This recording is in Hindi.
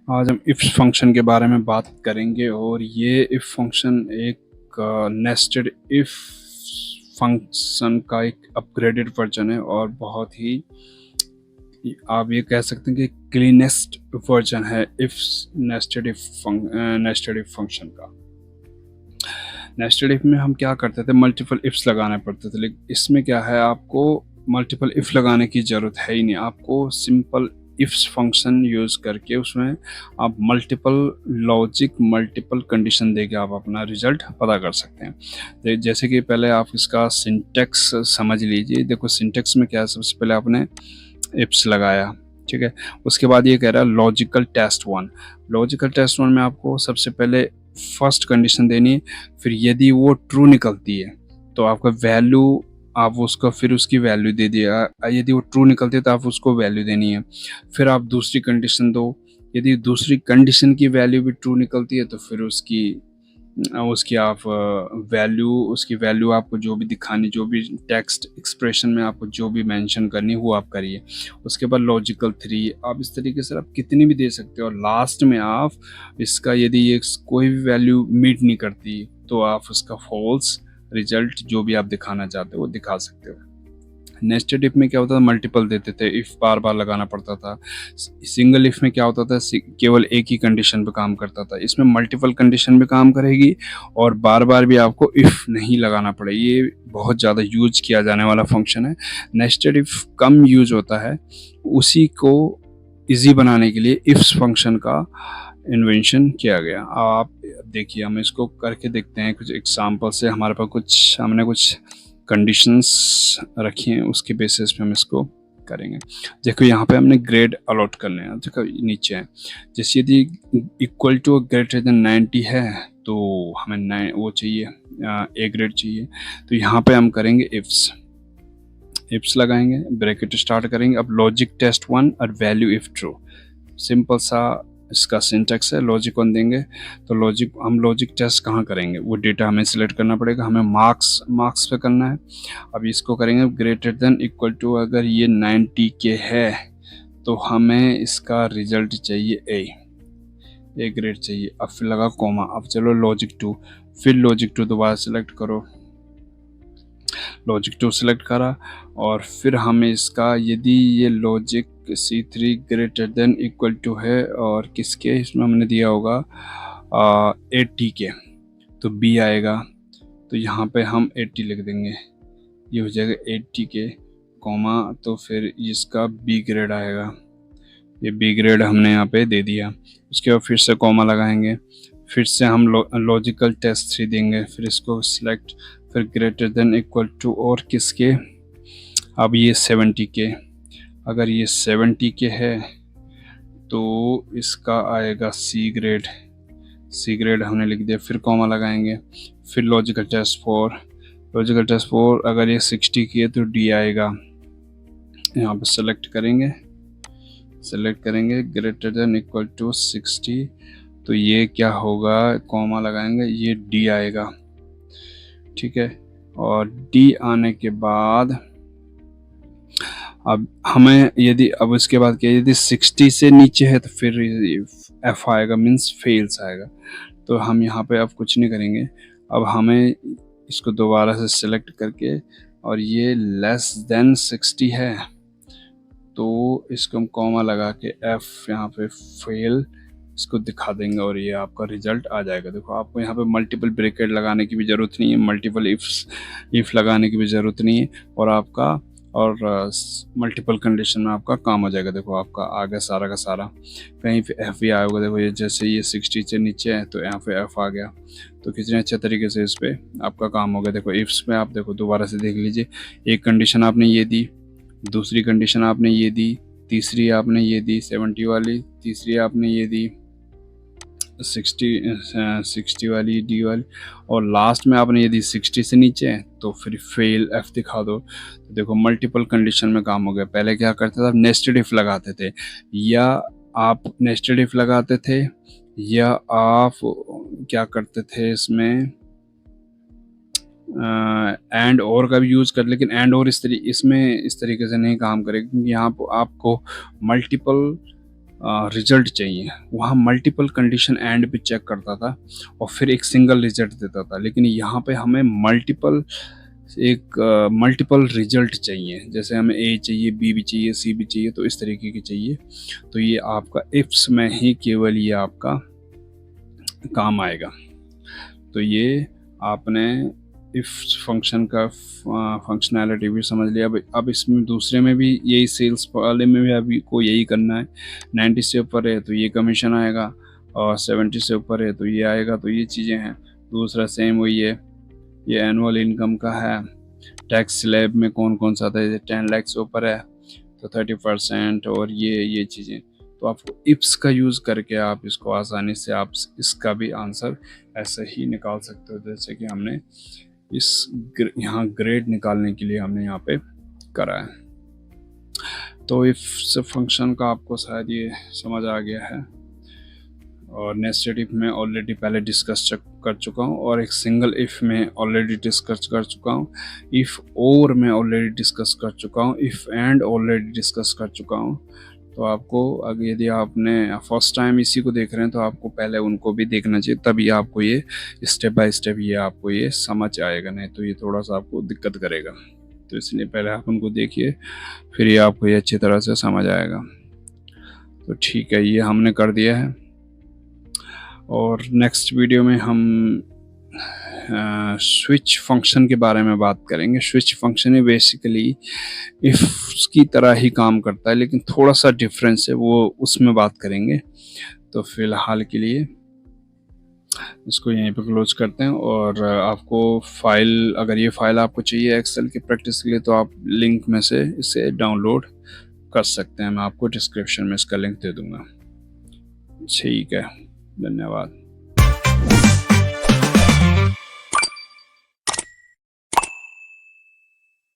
आज हम इफ फंक्शन के बारे में बात करेंगे और ये इफ फंक्शन एक नेस्टेड इफ फंक्शन का एक अपग्रेडेड वर्जन है और बहुत ही आप ये कह सकते हैं कि क्लीनेस्ट वर्जन है इफ नेस्टेड इफ फंक्शन का। नेस्टेड इफ में हम क्या करते थे, मल्टीपल इफ्स लगाने पड़ते थे, लेकिन इसमें क्या है, आपको मल्टीपल इफ लगाने की ज़रूरत है ही नहीं। आपको सिंपल इफ्स फंक्शन यूज़ करके उसमें आप मल्टीपल लॉजिक मल्टीपल कंडीशन देके आप अपना रिजल्ट पता कर सकते हैं। जैसे कि पहले आप इसका सिंटेक्स समझ लीजिए। देखो सिंटेक्स में क्या है, सबसे पहले आपने इफ्स लगाया, ठीक है। उसके बाद ये कह रहा है logical test one. Logical test one में आपको सबसे पहले फर्स्ट कंडीशन देनी है, फिर यदि वो ट्रू निकलती है तो आपका वैल्यू आप उसका फिर उसकी वैल्यू दे दिया। यदि वो ट्रू निकलती है तो आप उसको वैल्यू देनी है। फिर आप दूसरी कंडीशन दो, यदि दूसरी कंडीशन की वैल्यू भी ट्रू निकलती है तो फिर उसकी आप उसकी वैल्यू आपको जो भी दिखानी, जो भी टेक्स्ट एक्सप्रेशन में आपको जो भी मेंशन करनी वो आप करिए। उसके बाद लॉजिकल थ्री, आप इस तरीके से आप कितनी भी दे सकते हो। और लास्ट में आप इसका यदि ये कोई भी वैल्यू मीट नहीं करती तो आप उसका फॉल्स रिजल्ट जो भी आप दिखाना चाहते हो वो दिखा सकते हो। नेस्टेड इफ में क्या होता था, मल्टीपल देते थे, इफ बार बार लगाना पड़ता था। सिंगल इफ में क्या होता था, केवल एक ही कंडीशन पे काम करता था। इसमें मल्टीपल कंडीशन पे काम करेगी और बार बार भी आपको इफ नहीं लगाना पड़े। ये बहुत ज़्यादा यूज किया जाने वाला फंक्शन है। नेस्टेड इफ कम यूज होता है, उसी को इजी बनाने के लिए इफ्स फंक्शन का इन्वेंशन किया गया। आप देखिए, हम इसको करके देखते हैं कुछ एग्जाम्पल से। हमारे पास हमने कुछ कंडीशंस रखी हैं, उसके बेसिस पे हम इसको करेंगे। देखो यहाँ पे हमने ग्रेड अलॉट करने हैं। देखो नीचे है, जैसे यदि इक्वल टू ग्रेटर देन 90 है तो हमें वो चाहिए, ए ग्रेड चाहिए। तो यहाँ पे हम करेंगे इफ्स लगाएंगे, ब्रैकेट स्टार्ट करेंगे। अब लॉजिक टेस्ट वन और वैल्यू इफ ट्रू, सिंपल सा इसका सिंटेक्स है। लॉजिक वन देंगे तो हम लॉजिक टेस्ट कहाँ करेंगे, वो डेटा हमें सिलेक्ट करना पड़ेगा। हमें मार्क्स पे करना है। अब इसको करेंगे ग्रेटर देन इक्वल टू, अगर ये 90 के है तो हमें इसका रिजल्ट चाहिए ए ग्रेड चाहिए। अब फिर लगा कॉमा। अब चलो लॉजिक टू, फिर लॉजिक टू दोबारा सिलेक्ट करो, लॉजिक टू सिलेक्ट करा। और फिर हमें इसका, यदि ये logic C3 greater than equal to है और किसके, इसमें हमने दिया होगा 80 के, तो B आएगा। तो यहाँ पे हम 80 लिख देंगे, ये हो जाएगा 80 के कॉमा, तो फिर इसका B ग्रेड आएगा। ये B ग्रेड हमने यहाँ पे दे दिया। उसके बाद फिर से कॉमा लगाएंगे, फिर से हम लॉजिकल टेस्ट 3 देंगे, फिर इसको सिलेक्ट, फिर ग्रेटर देन इक्वल टू और किसके, अब ये 70 के। अगर ये 70 के है तो इसका आएगा C ग्रेड हमने लिख दिया। फिर कॉमा लगाएंगे, फिर लॉजिकल टेस्ट 4 अगर ये 60 की है तो D आएगा। यहाँ पे सेलेक्ट करेंगे ग्रेटर देन इक्वल टू 60, तो ये क्या होगा, कॉमा लगाएंगे, ये D आएगा, ठीक है। और D आने के बाद अब हमें अब उसके बाद क्या, यदि 60 से नीचे है तो फिर F आएगा, मीन्स फेल्स आएगा। तो हम यहाँ पे अब कुछ नहीं करेंगे। अब हमें इसको दोबारा से सिलेक्ट करके, और ये लेस देन 60 है तो इसको हम कॉमा लगा के F यहाँ पे फेल इसको दिखा देंगे और ये आपका रिजल्ट आ जाएगा। देखो आपको यहाँ पे मल्टीपल ब्रैकेट लगाने की भी ज़रूरत नहीं है, मल्टीपल इफ लगाने की भी ज़रूरत नहीं है, और मल्टीपल कंडीशन में आपका काम हो जाएगा। देखो आपका आ गया सारा का सारा, कहीं पे F भी आया होगा। देखो ये जैसे ये 60 से नीचे है तो यहाँ पे F आ गया। तो कितने अच्छे तरीके से इस पर आपका काम हो गया। देखो इफ्स में आप देखो दोबारा से देख लीजिए, एक कंडीशन आपने ये दी, दूसरी कंडीशन आपने ये दी, तीसरी आपने ये दी 70 वाली, तीसरी आपने ये दी 60 वाली D वाली, और लास्ट में आपने यदि 60 से नीचे है तो फिर फेल F दिखा दो। तो देखो मल्टीपल कंडीशन में काम हो गया। पहले क्या करते थे, आप नेस्टेड इफ लगाते थे, या आप क्या करते थे इसमें एंड और का भी यूज़ कर, लेकिन एंड और इसमें इस तरीके से नहीं काम करेगा, क्योंकि यहाँ आपको मल्टीपल रिजल्ट चाहिए, वहाँ मल्टीपल कंडीशन एंड पे चेक करता था और फिर एक सिंगल रिजल्ट देता था। लेकिन यहाँ पे हमें मल्टीपल रिजल्ट चाहिए, जैसे हमें ए चाहिए, बी भी चाहिए, सी भी चाहिए, तो इस तरीके की चाहिए। तो ये आपका इफ्स में ही केवल ये आपका काम आएगा। तो ये आपने इफ फंक्शन का फंक्शनैलिटी भी समझ लिया। अब इसमें दूसरे में भी यही, सेल्स वाले में भी अभी को यही करना है। 90 से ऊपर है तो ये कमीशन आएगा और 70 से ऊपर है तो ये आएगा। तो ये चीज़ें हैं। दूसरा सेम वही है, ये एनुअल इनकम का है। टैक्स स्लैब में कौन कौन सा था, 10 लाख से ऊपर है तो 30%, और ये चीज़ें। तो आपको इप्स का यूज़ करके आप इसको आसानी से आप इसका भी आंसर ऐसे ही निकाल सकते हो, जैसे कि हमने यहाँ ग्रेड निकालने के लिए हमने यहाँ पे करा है। तो इफ फंक्शन का आपको शायद ये समझ आ गया है। और नेस्टेड इफ में ऑलरेडी पहले डिस्कस कर चुका हूँ, और एक सिंगल इफ में ऑलरेडी डिस्कस कर चुका हूँ। इफ और में ऑलरेडी डिस्कस कर चुका हूँ। इफ एंड ऑलरेडी डिस्कस कर चुका हूँ। तो आपको अगर यदि आपने फर्स्ट टाइम इसी को देख रहे हैं तो आपको पहले उनको भी देखना चाहिए, तभी आपको ये स्टेप बाय स्टेप ये आपको ये समझ आएगा, नहीं तो ये थोड़ा सा आपको दिक्कत करेगा। तो इसलिए पहले आप उनको देखिए, फिर ये आपको ये अच्छी तरह से समझ आएगा। तो ठीक है, ये हमने कर दिया है। और नेक्स्ट वीडियो में हम स्विच फंक्शन के बारे में बात करेंगे। स्विच फंक्शन है बेसिकली इफ की तरह ही काम करता है, लेकिन थोड़ा सा डिफरेंस है, वो उसमें बात करेंगे। तो फिलहाल के लिए इसको यहीं पे क्लोज करते हैं। और आपको फाइल, अगर ये फाइल आपको चाहिए एक्सेल की प्रैक्टिस के लिए, तो आप लिंक में से इसे डाउनलोड कर सकते हैं। मैं आपको डिस्क्रिप्शन में इसका लिंक दे दूँगा। ठीक है, धन्यवाद।